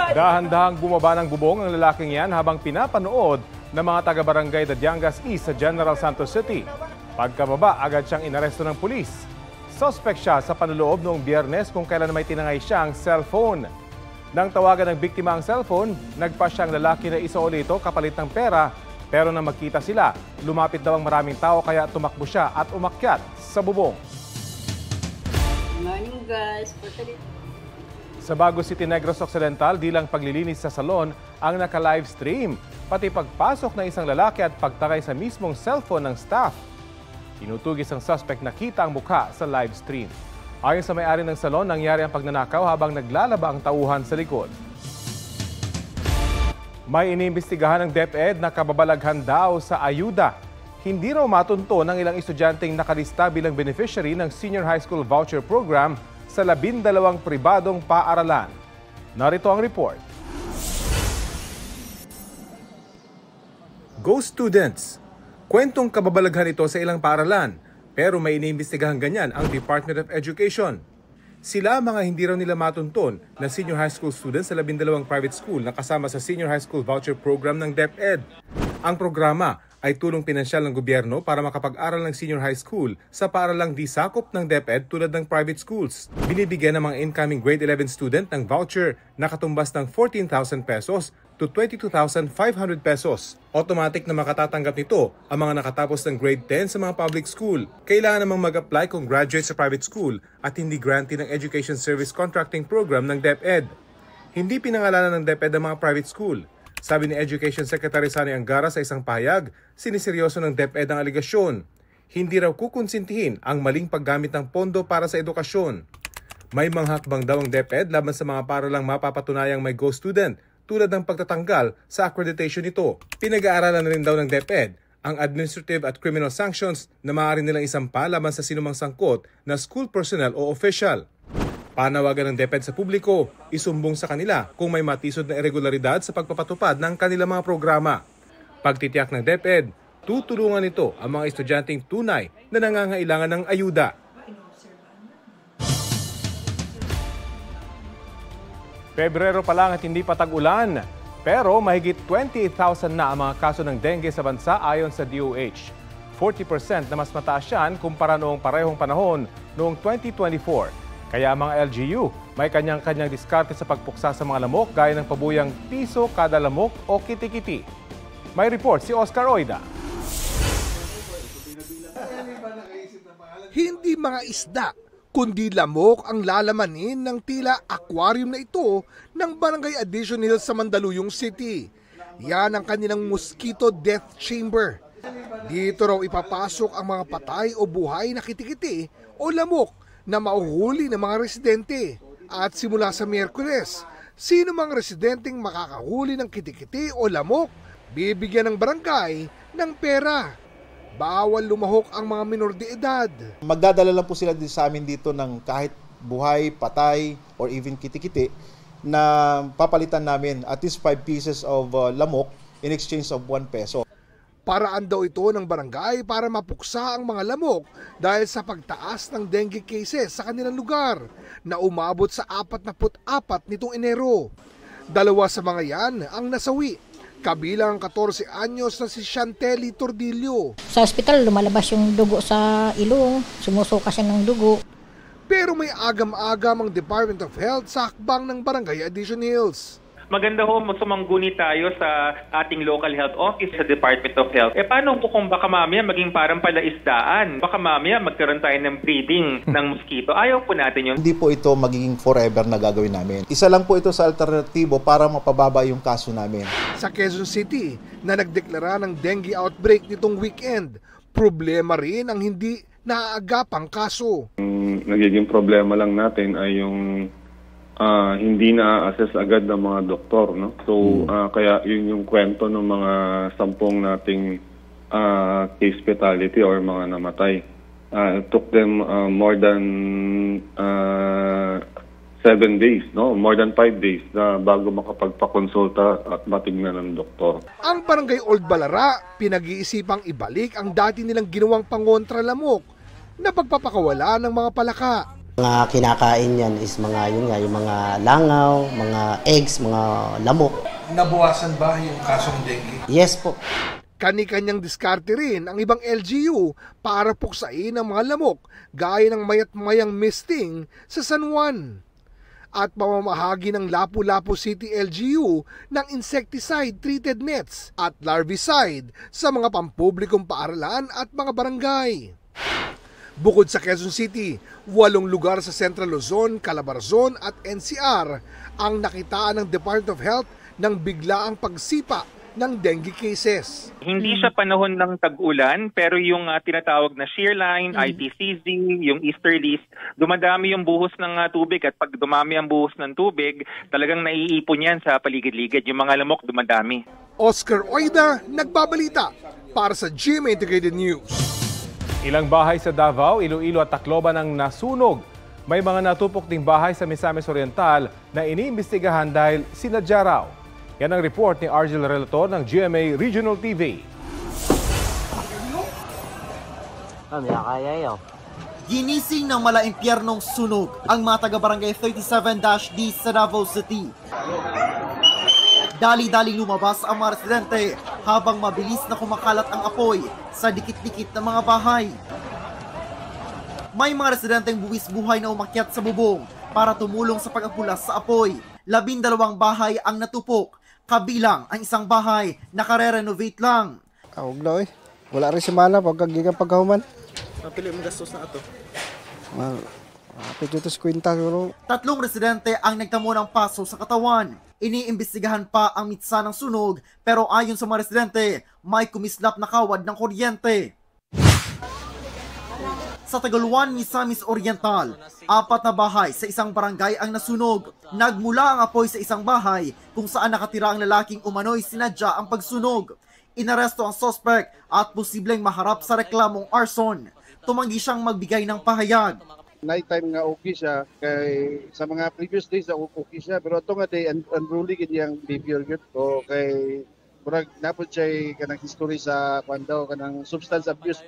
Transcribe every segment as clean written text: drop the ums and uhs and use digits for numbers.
Dahan-dahang bumaba ng bubong ang lalaking yan habang pinapanood ng mga taga-barangay Dadyangas East sa General Santos City. Pagkababa, agad siyang inaresto ng pulis. Suspect siya sa panloob noong Biyernes kung kailan may tinangay siyang cellphone. Nang tawagan ng biktima ang cellphone, nagpa siyang lalaki na isa ulit kapalit ng pera. Pero nang magkita sila, lumapit daw ang maraming tao kaya tumakbo siya at umakyat sa bubong. Good morning guys. Sa Baguio City, Negros Occidental, di lang paglilinis sa salon ang naka-livestream, pati pagpasok ng isang lalaki at pagtakay sa mismong cellphone ng staff. Tinutugis ang suspect na kita ang mukha sa livestream. Ayon sa may-ari ng salon, nangyari ang pagnanakaw habang naglalaba ang tauhan sa likod. May iniimbestigahan ng DepEd na kababalaghan daw sa ayuda. Hindi raw matunto ng ilang estudyanteng nakalista bilang beneficiary ng Senior High School Voucher Program sa 12 pribadong paaralan. Narito ang report. Go Students! Kwentong kababalaghan ito sa ilang paaralan, pero may iniimbestigahan ganyan ang Department of Education. Sila mga hindi raw nila matunton na senior high school students sa 12 private school na kasama sa Senior High School Voucher Program ng DepEd. Ang programa ay tulong pinansyal ng gobyerno para makapag-aral ng senior high school sa paaralang di sakop ng DepEd tulad ng private schools. Binibigyan ng mga incoming grade 11 student ng voucher na katumbas ng 14,000 pesos to 22,500 pesos. Automatic na makatatanggap nito ang mga nakatapos ng grade 10 sa mga public school. Kailangan namang mag-apply kung graduate sa private school at hindi grantee ng Education Service Contracting Program ng DepEd. Hindi pinangalanan ng DepEd ang mga private school. Sabi ni Education Secretary Sani Angara sa isang pahayag, siniseryoso ng DepEd ang aligasyon. Hindi raw kukonsintihin ang maling paggamit ng pondo para sa edukasyon. May mga hakbang daw ang DepEd laban sa mga paaralang mapapatunayang may Go Student tulad ng pagtatanggal sa accreditation nito. Pinag-aaralan na rin daw ng DepEd ang administrative at criminal sanctions na maaari nilang isampa laban sa sinumang sangkot na school personnel o official. Panawagan ng DepEd sa publiko, isumbong sa kanila kung may matisod na irregularidad sa pagpapatupad ng kanilang mga programa. Pagtitiyak ng DepEd, tutulungan nito ang mga estudyanteng tunay na nangangailangan ng ayuda. Pebrero pa lang at hindi pa tag-ulan, pero mahigit 28,000 na ang mga kaso ng dengue sa bansa ayon sa DOH. 40% na mas mataas yan kumpara noong parehong panahon noong 2024. Kaya mga LGU, may kanyang-kanyang diskarte sa pagpuksa sa mga lamok gaya ng pabuyang piso kada lamok o kiti-kiti. May report si Oscar Oida. Hindi mga isda, kundi lamok ang lalamanin ng tila aquarium na ito ng Barangay Addition Hills sa Mandaluyong City. Yan ang kanilang mosquito death chamber. Dito raw ipapasok ang mga patay o buhay na kiti-kiti o lamok na mauhuli ng mga residente. At simula sa Miyerkules, sino mang residenteng makakahuli ng kiti-kiti o lamok, bibigyan ng barangay ng pera. Bawal lumahok ang mga minor de edad. Magdadala lang po sila sa amin dito ng kahit buhay, patay, or even kiti-kiti na papalitan namin at least 5 pieces of lamok in exchange of 1 peso. Paraan daw ito ng barangay para mapuksa ang mga lamok dahil sa pagtaas ng dengue cases sa kanilang lugar na umabot sa 44 nitong Enero. 2 sa mga yan ang nasawi, kabilang ang 14 anyos na si Chantely Tordillo. Sa ospital, lumalabas yung dugo sa ilong, sumusuka siya ng dugo. Pero may agam-agam ang Department of Health sa hakbang ng Barangay Addition Hills. Maganda ho, sumangguni tayo sa ating local health office sa Department of Health. Paano kung baka mamaya maging parang palaisdaan? Baka mamaya magkaroon tayo ng breeding ng mosquito. Ayaw po natin yun. Hindi po ito magiging forever na gagawin namin. Isa lang po ito sa alternatibo para mapababa yung kaso namin. Sa Quezon City, na nagdeklara ng dengue outbreak nitong weekend, problema rin ang hindi naaagapang kaso. Nagiging problema lang natin ay yung hindi na-assess agad ng mga doktor, no? So kaya yun yung kwento ng mga 10 nating case fatality or mga namatay. It took them more than 7 days, no? More than 5 days na bago makapagpakonsulta at matingnan ng doktor. Ang Barangay Old Balara, pinag-iisipang ibalik ang dati nilang ginawang pangontra lamok na pagpapakawala ng mga palaka. Mga kinakain yan is mga yun nga, yung mga langaw, mga eggs, mga lamok. Nabawasan ba yung kasong dengue? Yes po. Kani-kanyang diskarte rin ang ibang LGU para puksain ang mga lamok gaya ng mayat-mayang misting sa San Juan. At pamamahagi ng Lapu-Lapu City LGU ng insecticide-treated nets at larvicide sa mga pampublikong paaralan at mga barangay. Bukod sa Quezon City, 8 lugar sa Central Luzon, Calabarzon at NCR ang nakitaan ng Department of Health ng biglaang pagsipa ng dengue cases. Hindi siya panahon ng tag-ulan, pero yung tinatawag na shear line, ITCZ, yung easterlies, dumadami yung buhos ng tubig at pag dumami ang buhos ng tubig, talagang naiipon yan sa paligid-ligid. Yung mga lamok dumadami. Oscar Oida, nagbabalita para sa GMA Integrated News. Ilang bahay sa Davao, Iloilo at Tacloban ang nasunog. May mga natupok ding bahay sa Misamis Oriental na iniimbestigahan dahil sinadya raw. Yan ang report ni Argel Relator ng GMA Regional TV. Ginising ng malaimpyernong sunog ang mga taga-barangay 37-D sa Davao City. Dali-dali lumabas ang mga residente habang mabilis na kumakalat ang apoy sa dikit-dikit na mga bahay. May mga residenteng buwis buhay na umakyat sa bubong para tumulong sa pag-apulas sa apoy. 12 bahay ang natupok, kabilang ang isang bahay na kare-renovate lang. Huwag na wala rin si Mana pagkagigan pagkahuman. Napili mo gastos na ito? Pwede ito sa kwinta siguro. 3 residente ang nagtamo ng paso sa katawan. Iniimbestigahan pa ang mitsa ng sunog pero ayon sa mga residente, may kumislap na kawad ng kuryente. Sa Tagaluan, Misamis Oriental, 4 na bahay sa isang barangay ang nasunog. Nagmula ang apoy sa isang bahay kung saan nakatira ang lalaking umano'y sinadya ang pagsunog. Inaresto ang suspect at posibleng maharap sa reklamong arson. Tumanggi siyang magbigay ng pahayag. Nighttime nga okay siya, kay sa mga previous days okay siya, pero ito nga day unruly kanyang behavior yun. So kay murag napod siya kanang history sa kwandaw, kanang substance abuse.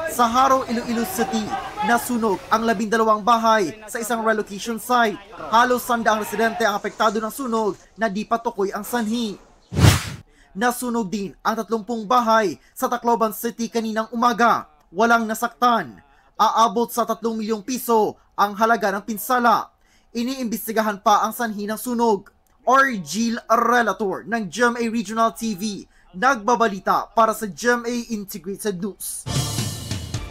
Sa Haro, Iloilo City, nasunog ang 12 bahay sa isang relocation site. Halos 100 residente ang apektado ng sunog na di patukoy ang sanhi. Nasunog din ang 30 bahay sa Tacloban City kaninang umaga. Walang nasaktan. Aabot sa 3 milyong piso ang halaga ng pinsala. Iniimbestigahan pa ang sanhi ng sunog. Argel Relator ng GMA Regional TV, nagbabalita para sa GMA Integrated News.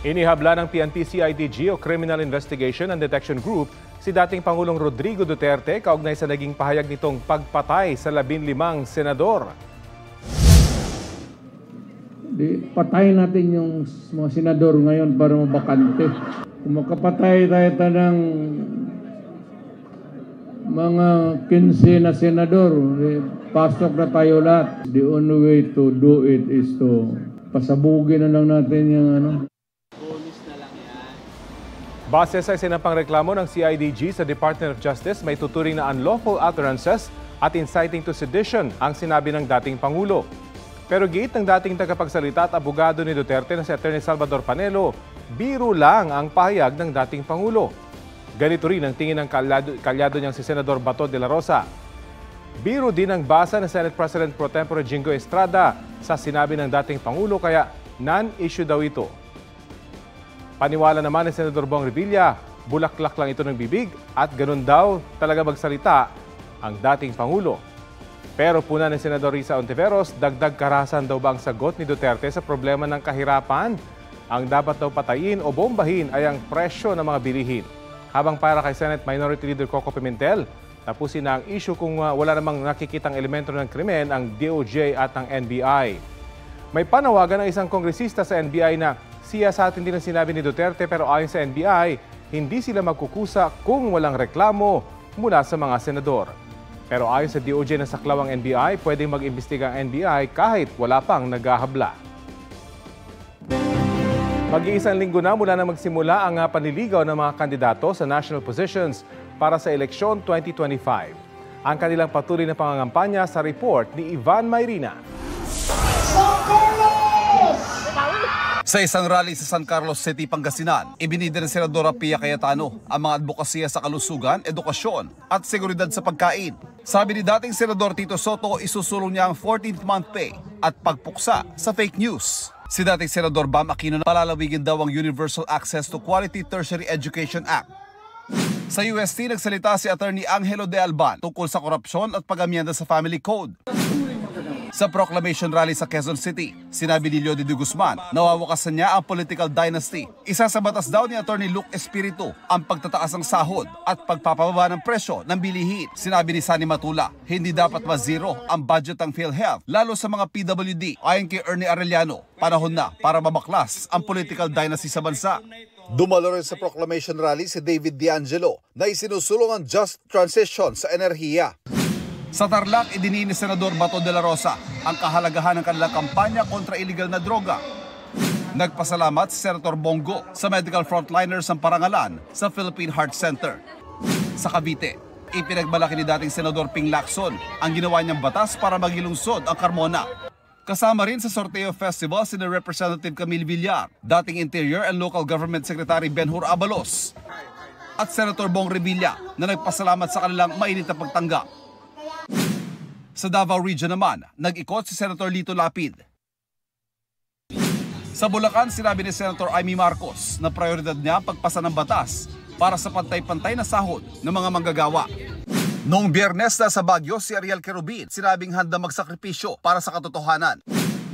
Inihabla ng PNP-CIDG o Criminal Investigation and Detection Group si dating Pangulong Rodrigo Duterte kaugnay sa naging pahayag nitong pagpatay sa 15 senador. Patayin natin yung mga senador ngayon para mabakante. Kung makapatay tayo ng mga 15 na senador, pasok na tayo lahat. The only way to do it is to pasabugin na lang natin yung Base sa isinapang reklamo ng CIDG sa Department of Justice, may tuturing na unlawful utterances at inciting to sedition ang sinabi ng dating Pangulo. Pero giit ng dating tagapagsalita at abogado ni Duterte na si Atty. Salvador Panelo, biro lang ang pahayag ng dating Pangulo. Ganito rin ang tingin ng kalyado niyang si Senador Bato de la Rosa. Biro din ang basa ng Senate President Pro Tempore Jingo Estrada sa sinabi ng dating Pangulo kaya non-issue daw ito. Paniwala naman ni Senador Bong Revilla, bulaklak lang ito ng bibig at ganun daw talaga magsalita ang dating Pangulo. Pero puna ni Senador Risa Ontiveros, dagdag karahasan daw ba ang sagot ni Duterte sa problema ng kahirapan? Ang dapat daw patayin o bombahin ay ang presyo ng mga bilihin. Habang para kay Senate Minority Leader Coco Pimentel, tapusin na ang issue kung wala namang nakikitang elemento ng krimen ang DOJ at ang NBI. May panawagan ng isang kongresista sa NBI na siya sa atin din ang sinabi ni Duterte pero ayon sa NBI, hindi sila magkukusa kung walang reklamo mula sa mga senador. Pero ayon sa DOJ na saklaw ang NBI, pwedeng mag-imbestiga ang NBI kahit wala pang naghahabla. Mag-iisang linggo na mula na magsimula ang panliligaw ng mga kandidato sa national positions para sa eleksyon 2025. Ang kanilang patuloy na pangangampanya sa report ni Ivan Mayrina. Sa isang rally sa San Carlos City, Pangasinan, ibinida ni Senadora Pia Cayetano ang mga advokasya sa kalusugan, edukasyon at seguridad sa pagkain. Sabi ni dating Senador Tito Soto, isusulong niya ang 14th month pay at pagpuksa sa fake news. Si dating Senador Bam Aquino palalawigin daw ang Universal Access to Quality Tertiary Education Act. Sa UST, nagsalita si Attorney Angelo De Alban tungkol sa korupsyon at pag-amyenda sa Family Code. Sa proclamation rally sa Quezon City, sinabi ni Leody de Guzman na wawakasan niya ang political dynasty. Isa sa batas daw ni Attorney Luke Espiritu ang pagtataas ng sahod at pagpapababa ng presyo ng bilihin. Sinabi ni Sani Matula, hindi dapat ma-zero ang budget ng PhilHealth, lalo sa mga PWD. Ayon kay Ernie Arellano, panahon na para mabaklas ang political dynasty sa bansa. Dumalo rin sa proclamation rally si David D'Angelo na isinusulong ang just transition sa enerhiya. Sa Tarlac, idiniin ni Senador Bato de la Rosa ang kahalagahan ng kanilang kampanya kontra illegal na droga. Nagpasalamat si Senator Bongo sa medical frontliners ng parangalan sa Philippine Heart Center. Sa Cavite, ipinagmalaki ni dating Senador Ping Lacson ang ginawa niyang batas para magilungsod ang Carmona. Kasama rin sa Sorteo Festival si Representative Camille Villar, dating Interior and Local Government Secretary Benhur Abalos, at Senator Bong Revilla na nagpasalamat sa kanilang mainit na pagtanggap. Sa Davao Region naman, nag-ikot si Senator Lito Lapid. Sa Bulacan, sinabi ni Senator Amy Marcos na prioridad niya ang pagpasa ng batas para sa pantay-pantay na sahod ng mga manggagawa. Noong Biyernes na sa Baguio, si Ariel Querubin sinabing handa magsakripisyo para sa katotohanan.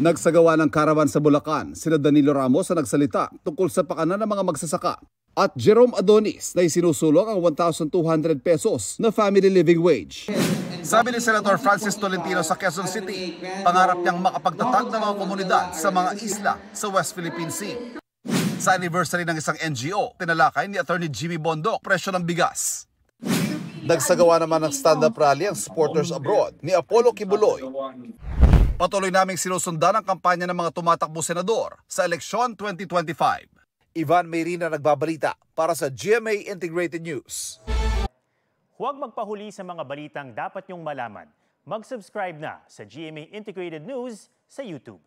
Nagsagawa ng karawan sa Bulacan, sina Danilo Ramos na nagsalita tungkol sa pakanan ng mga magsasaka at Jerome Adonis na isinusulong ang 1,200 pesos na family living wage. Sabi ni Senator Francis Tolentino sa Quezon City, pangarap niyang makapagtatag ng mga komunidad sa mga isla sa West Philippine Sea. Sa anniversary ng isang NGO, tinalakay ni Attorney Jimmy Bondoc presyo ng bigas. Nagsagawa naman ng stand-up rally ang supporters abroad ni Apollo Kibuloy. Patuloy naming sinusundan ang kampanya ng mga tumatakbo senador sa eleksyon 2025. Ivan Mayrina nagbabalita para sa GMA Integrated News. Huwag magpahuli sa mga balitang dapat niyong malaman. Mag-subscribe na sa GMA Integrated News sa YouTube.